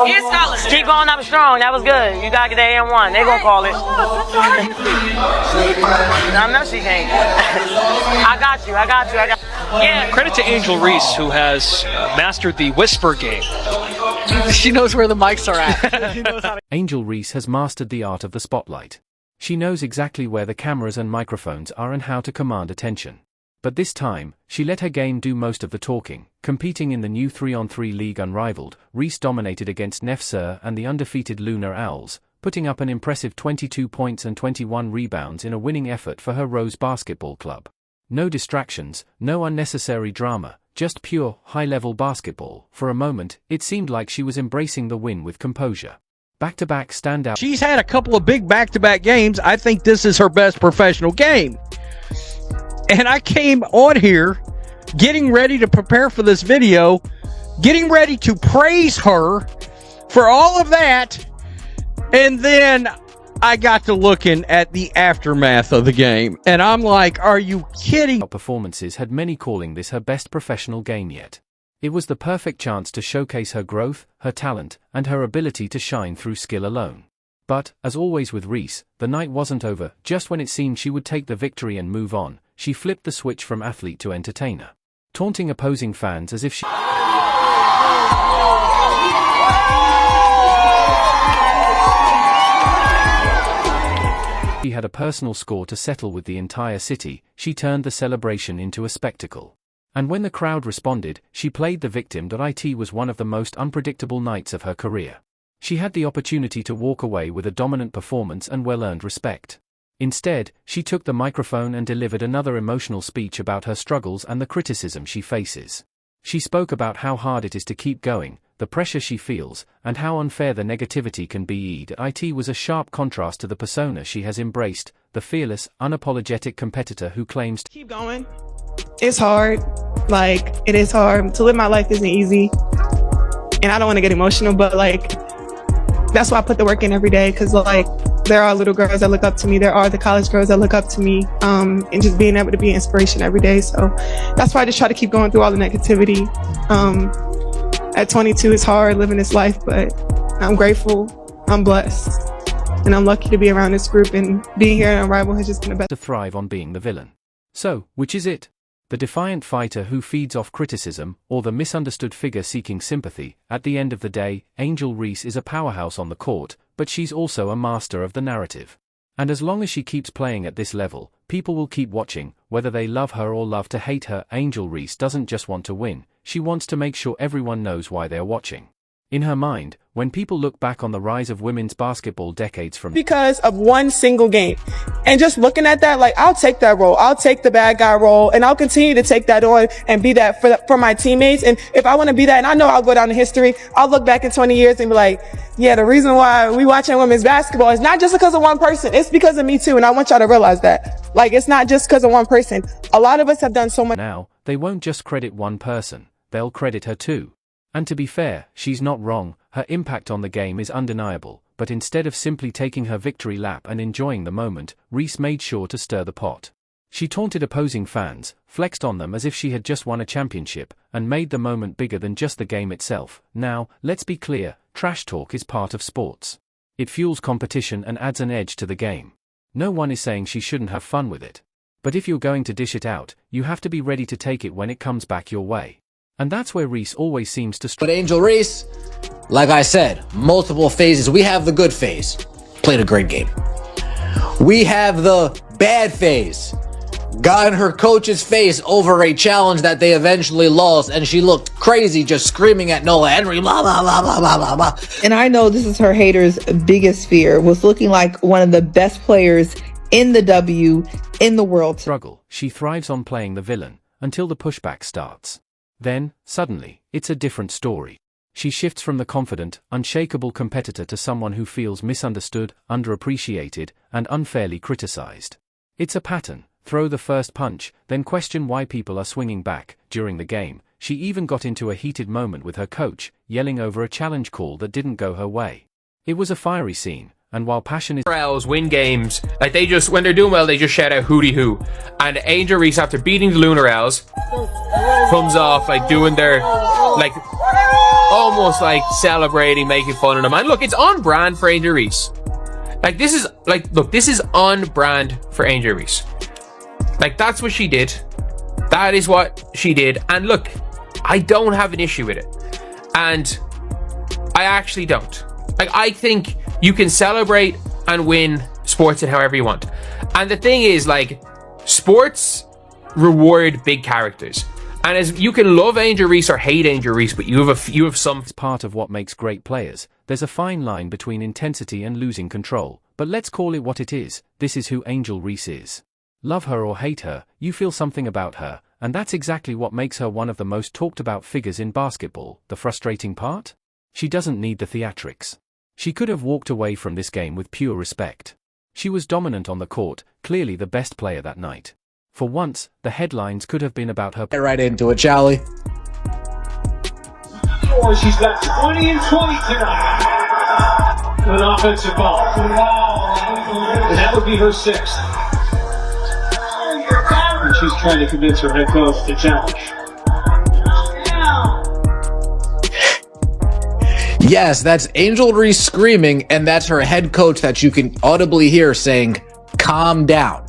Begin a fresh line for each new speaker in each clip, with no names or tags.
Keep going up strong. That was good. You gotta get that M1. They gonna call it. I know she can't. I got you. Yeah.
Credit to Angel Reese, who has mastered the whisper game.
She knows where the mics are at. She knows how to...
Angel Reese has mastered the art of the spotlight. She knows exactly where the cameras and microphones are and how to command attention. But this time, she let her game do most of the talking. Competing in the new 3-on-3 league Unrivaled, Reese dominated against Nefsir and the undefeated Lunar Owls, putting up an impressive 22 points and 21 rebounds in a winning effort for her Rose Basketball Club. No distractions, no unnecessary drama, just pure, high-level basketball. For a moment, it seemed like she was embracing the win with composure. Back-to-back standout.
She's had a couple of big back-to-back games. I think this is her best professional game. And I came on here getting ready to prepare for this video, getting ready to praise her for all of that. And then I got to looking at the aftermath of the game. And I'm like, are you kidding?
Performances had many calling this her best professional game yet. It was the perfect chance to showcase her growth, her talent, and her ability to shine through skill alone. But, as always with Reese, the night wasn't over. Just when it seemed she would take the victory and move on, she flipped the switch from athlete to entertainer, taunting opposing fans as if she had a personal score to settle with the entire city. She turned the celebration into a spectacle. And when the crowd responded, she played the victim. It was one of the most unpredictable nights of her career. She had the opportunity to walk away with a dominant performance and well-earned respect. Instead, she took the microphone and delivered another emotional speech about her struggles and the criticism she faces. She spoke about how hard it is to keep going, the pressure she feels, and how unfair the negativity can be. It was a sharp contrast to the persona she has embraced, the fearless, unapologetic competitor who claims to
keep going. It's hard. Like, it is hard. To live my life isn't easy. And I don't want to get emotional, but like, that's why I put the work in every day, because like, there are little girls that look up to me. There are the college girls that look up to me, and just being able to be an inspiration every day. So that's why I just try to keep going through all the negativity. At 22, it's hard living this life, but I'm grateful, I'm blessed, and I'm lucky to be around this group, and being here at Unrivaled has just been the best.
To thrive on being the villain. So, which is it? The defiant fighter who feeds off criticism, or the misunderstood figure seeking sympathy? At the end of the day, Angel Reese is a powerhouse on the court, but she's also a master of the narrative. And as long as she keeps playing at this level, people will keep watching, whether they love her or love to hate her. Angel Reese doesn't just want to win, she wants to make sure everyone knows why they're watching. In her mind, when people look back on the rise of women's basketball decades from
because of one single game, and just looking at that, like, I'll take that role, I'll take the bad guy role, and I'll continue to take that on and be that for my teammates. And if I want to be that, and I know I'll go down in history, I'll look back in 20 years and be like, yeah, the reason why we watching women's basketball is not just because of one person, it's because of me too. And I want y'all to realize that, like, it's not just because of one person. A lot of us have done so much.
Now, they won't just credit one person, they'll credit her too. And to be fair, she's not wrong. Her impact on the game is undeniable, but instead of simply taking her victory lap and enjoying the moment, Reese made sure to stir the pot. She taunted opposing fans, flexed on them as if she had just won a championship, and made the moment bigger than just the game itself. Now, let's be clear, trash talk is part of sports. It fuels competition and adds an edge to the game. No one is saying she shouldn't have fun with it. But if you're going to dish it out, you have to be ready to take it when it comes back your way. And that's where Reese always seems to
But Angel Reese, like I said, multiple phases. We have the good phase. Played a great game. We have the bad phase. Got in her coach's face over a challenge that they eventually lost, and she looked crazy just screaming at Noah Henry, blah, blah, blah, blah, blah, blah, blah.
And I know this is her haters' biggest fear, was looking like one of the best players in the W in the world.
Struggle. She thrives on playing the villain, until the pushback starts. Then, suddenly, it's a different story. She shifts from the confident, unshakable competitor to someone who feels misunderstood, underappreciated, and unfairly criticized. It's a pattern. Throw the first punch, then question why people are swinging back. During the game, she even got into a heated moment with her coach, yelling over a challenge call that didn't go her way. It was a fiery scene, and while passion is
Owls win games, like they just, when they're doing well, they just shout out hooty hoo. And Angel Reese, after beating the Lunar Owls, comes off like doing their, like, almost like celebrating, making fun of them. And look, it's on brand for Angel Reese. Like, this is on brand for Angel Reese. Like, that's what she did. That is what she did. And look, I don't have an issue with it. And I actually don't. Like, I think you can celebrate and win sports in however you want. And the thing is, like, sports reward big characters. And as you can love Angel Reese or hate Angel Reese, but you have some.
It's part of what makes great players. There's a fine line between intensity and losing control, but let's call it what it is. This is who Angel Reese is. Love her or hate her, you feel something about her, and that's exactly what makes her one of the most talked about figures in basketball. The frustrating part? She doesn't need the theatrics. She could have walked away from this game with pure respect. She was dominant on the court, clearly the best player that night. For once, the headlines could have been about her.
Get right into it, Charlie.
She's got 20 and 20 tonight with an offensive ball. And that would be her sixth. And she's trying to convince her head coach to challenge.
Yes, that's Angel Reese screaming, and that's her head coach that you can audibly hear saying, calm down.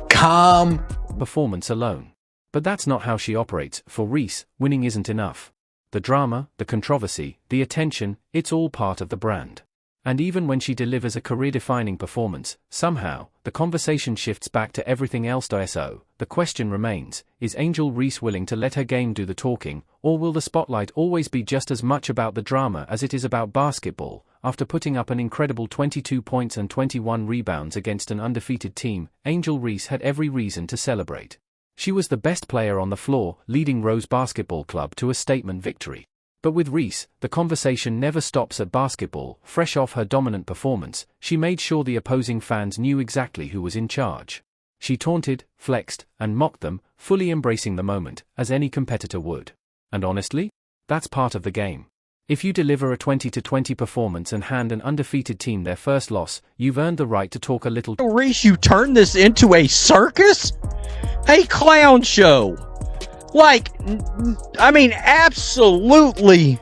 Calm.
Performance alone. But that's not how she operates. For Reese, winning isn't enough. The drama, the controversy, the attention, it's all part of the brand. And even when she delivers a career-defining performance, somehow, the conversation shifts back to everything else. So, the question remains, is Angel Reese willing to let her game do the talking, or will the spotlight always be just as much about the drama as it is about basketball? After putting up an incredible 22 points and 21 rebounds against an undefeated team, Angel Reese had every reason to celebrate. She was the best player on the floor, leading Rose Basketball Club to a statement victory. But with Reese, the conversation never stops at basketball. Fresh off her dominant performance, she made sure the opposing fans knew exactly who was in charge. She taunted, flexed, and mocked them, fully embracing the moment, as any competitor would. And honestly, that's part of the game. If you deliver a 20-20 performance and hand an undefeated team their first loss, you've earned the right to talk a little.
Reese, you turned this into a circus? A clown show. Like, I mean, absolutely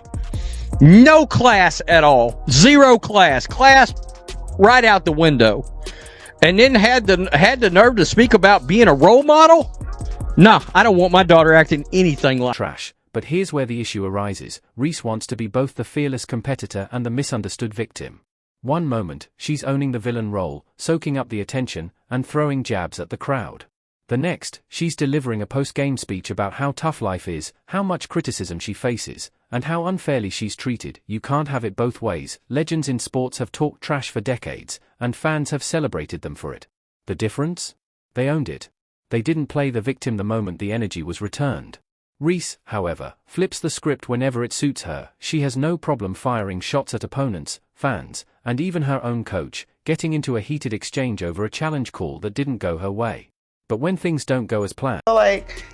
no class at all. Zero class. Class right out the window. And then had the nerve to speak about being a role model? Nah, I don't want my daughter acting anything like
trash. But here's where the issue arises. Reese wants to be both the fearless competitor and the misunderstood victim. One moment, she's owning the villain role, soaking up the attention, and throwing jabs at the crowd. The next, she's delivering a post-game speech about how tough life is, how much criticism she faces, and how unfairly she's treated. You can't have it both ways. Legends in sports have talked trash for decades, and fans have celebrated them for it. The difference? They owned it. They didn't play the victim the moment the energy was returned. Reese, however, flips the script whenever it suits her. She has no problem firing shots at opponents, fans, and even her own coach, getting into a heated exchange over a challenge call that didn't go her way. But when things don't go as planned,
like,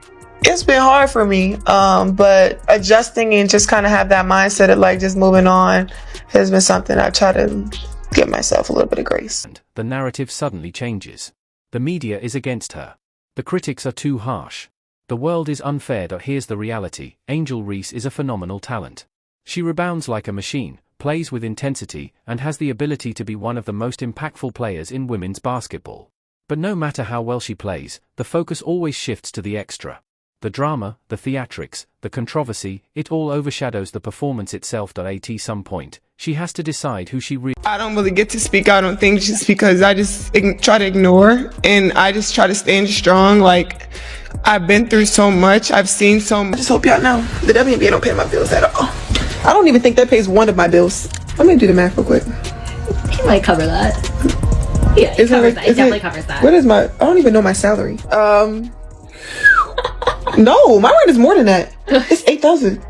it's been hard for me, but adjusting and just kind of have that mindset of like just moving on has been something I try to give myself a little bit of grace.
The narrative suddenly changes. The media is against her. The critics are too harsh. The world is unfair. Here's the reality. Angel Reese is a phenomenal talent. She rebounds like a machine, plays with intensity, and has the ability to be one of the most impactful players in women's basketball. But no matter how well she plays, the focus always shifts to the extra. The drama, the theatrics, the controversy, it all overshadows the performance itself. At some point, she has to decide who she really.
I don't really get to speak out on things just because I just try to ignore, and I just try to stand strong. Like, I've been through so much, I've seen so much. I just hope y'all know, the WNBA don't pay my bills at all. I don't even think that pays one of my bills. Let me do the math real quick.
He might cover that. Yeah, it covers that. It definitely covers that.
What is my, I don't even know my salary. No, my rent is more than that. It's $8,000.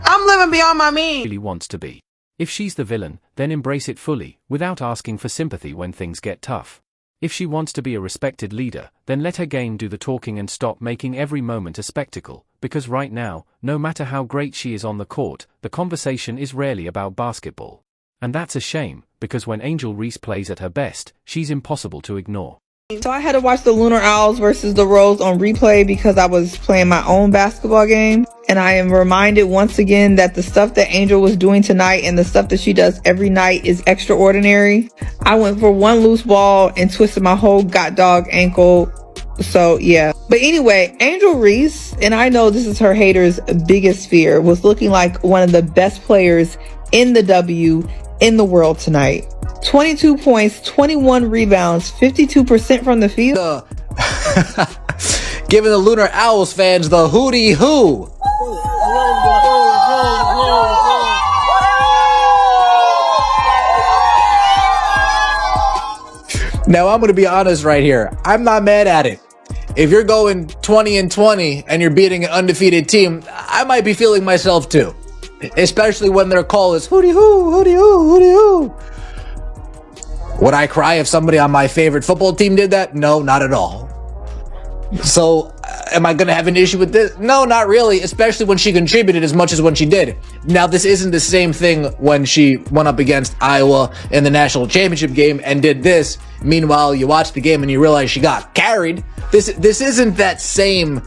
I'm living beyond my means.
Really wants to be. If she's the villain, then embrace it fully, without asking for sympathy when things get tough. If she wants to be a respected leader, then let her game do the talking and stop making every moment a spectacle, because right now, no matter how great she is on the court, the conversation is rarely about basketball. And that's a shame, because when Angel Reese plays at her best, she's impossible to ignore.
So I had to watch the Lunar Owls versus the Rose on replay because I was playing my own basketball game. And I am reminded once again that the stuff that Angel was doing tonight and the stuff that she does every night is extraordinary. I went for one loose ball and twisted my whole dog ankle. So yeah. But anyway, Angel Reese, and I know this is her haters' biggest fear, was looking like one of the best players in the W in the world tonight. 22 points, 21 rebounds, 52% from the field.
Giving the Lunar Owls fans the hootie hoo. Now I'm going to be honest right here. I'm not mad at it. If you're going 20-20 and you're beating an undefeated team, I might be feeling myself too. Especially when their call is hootie hoo, hootie hoo, hootie hoo. Would I cry if somebody on my favorite football team did that? No, not at all. So, am I going to have an issue with this? No, not really, especially when she contributed as much as when she did. Now, this isn't the same thing when she went up against Iowa in the national championship game and did this. Meanwhile, you watch the game and you realize she got carried. This isn't that same